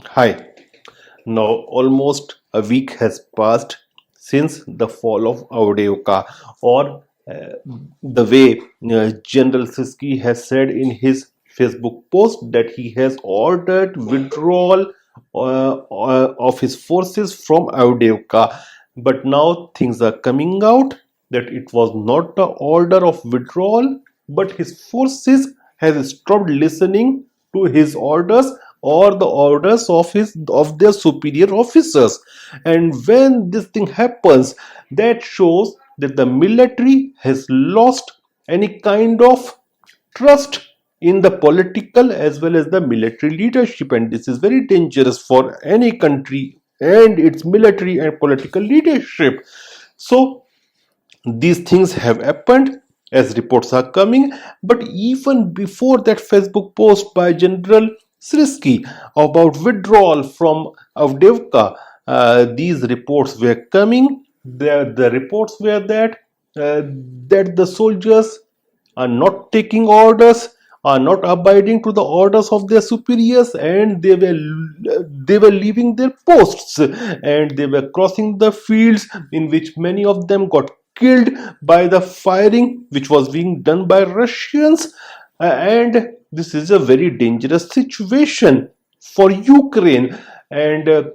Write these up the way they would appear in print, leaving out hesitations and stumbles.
Hi. Now, almost a week has passed since the fall of Avdeyevka, or the way General Siski has said in his Facebook post that he has ordered withdrawal of his forces from Avdeyevka. But now things are coming out that it was not the order of withdrawal, but his forces has stopped listening to his orders or the orders of their superior officers. And when this thing happens, that shows that the military has lost any kind of trust in the political as well as the military leadership, and this is very dangerous for any country and its military and political leadership. So these things have happened as reports are coming, but even before that Facebook post by General Srisky about withdrawal from Avdeyevka, these reports were coming. The reports were uh, that the soldiers are not taking orders, are not abiding to the orders of their superiors, and they were leaving their posts, and they were crossing the fields in which many of them got killed by the firing which was being done by Russians. And this is a very dangerous situation for Ukraine. And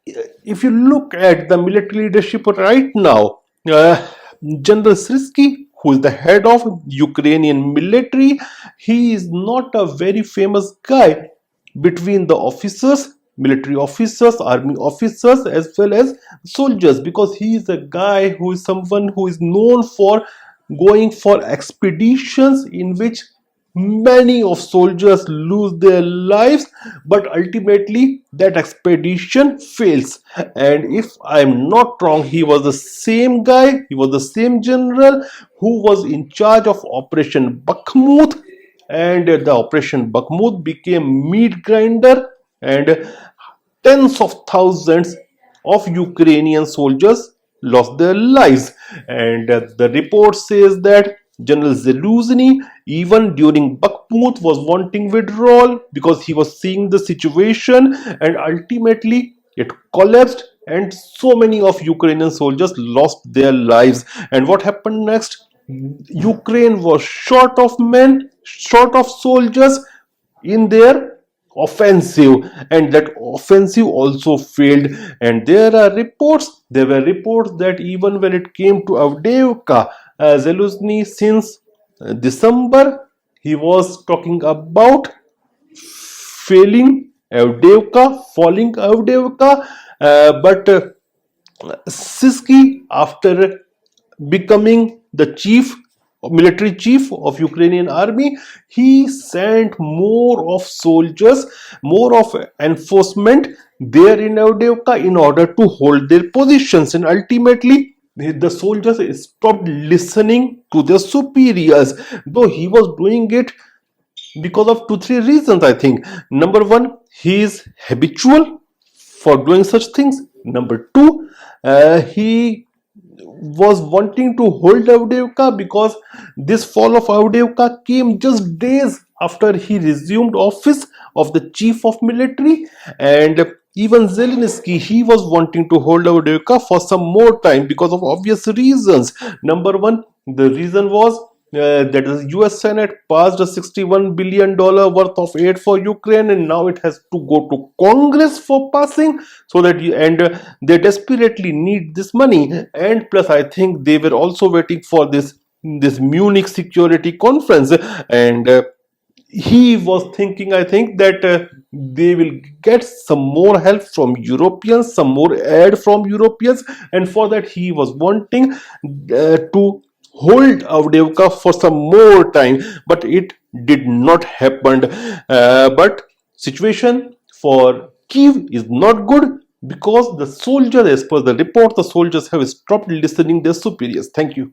if you look at the military leadership right now, General Srisky, who is the head of Ukrainian military, he is not a very famous guy between the officers, military officers, army officers, as well as soldiers, because he is a guy who is someone who is known for going for expeditions in which many of soldiers lose their lives, but ultimately that expedition fails. And if I'm not wrong, he was the same guy, he was the same general who was in charge of Operation Bakhmut, and the Operation Bakhmut became meat grinder, and tens of thousands of Ukrainian soldiers lost their lives. And the report says that General Zelensky, even during Bakhmut, was wanting withdrawal because he was seeing the situation, and ultimately it collapsed. And so many of Ukrainian soldiers lost their lives. And what happened next? Ukraine was short of men, short of soldiers in their offensive, and that offensive also failed. And there were reports that even when it came to Avdeyevka, Zelensky, since December, he was talking about falling Avdeyevka, but Siski, after becoming the military chief of Ukrainian army, he sent more of soldiers, more of enforcement there in Avdeyevka in order to hold their positions. And ultimately the soldiers stopped listening to their superiors, though he was doing it because of two three reasons. I think number one, he is habitual for doing such things. Number two, he was wanting to hold Avdeyevka because this fall of Avdeyevka came just days after he resumed office of the chief of military. And even Zelensky, he was wanting to hold Avdeyevka for some more time because of obvious reasons. Number one, the reason was that the US Senate passed a $61 billion worth of aid for Ukraine, and now it has to go to Congress for passing, so that they desperately need this money. And plus, I think they were also waiting for this Munich security conference, and he was thinking, I think, that they will get some more help from Europeans, some more aid from Europeans, and for that he was wanting to hold Avdeyevka for some more time, but it did not happen. But situation for Kiev is not good because the soldiers, as per the report, the soldiers have stopped listening their superiors. Thank you.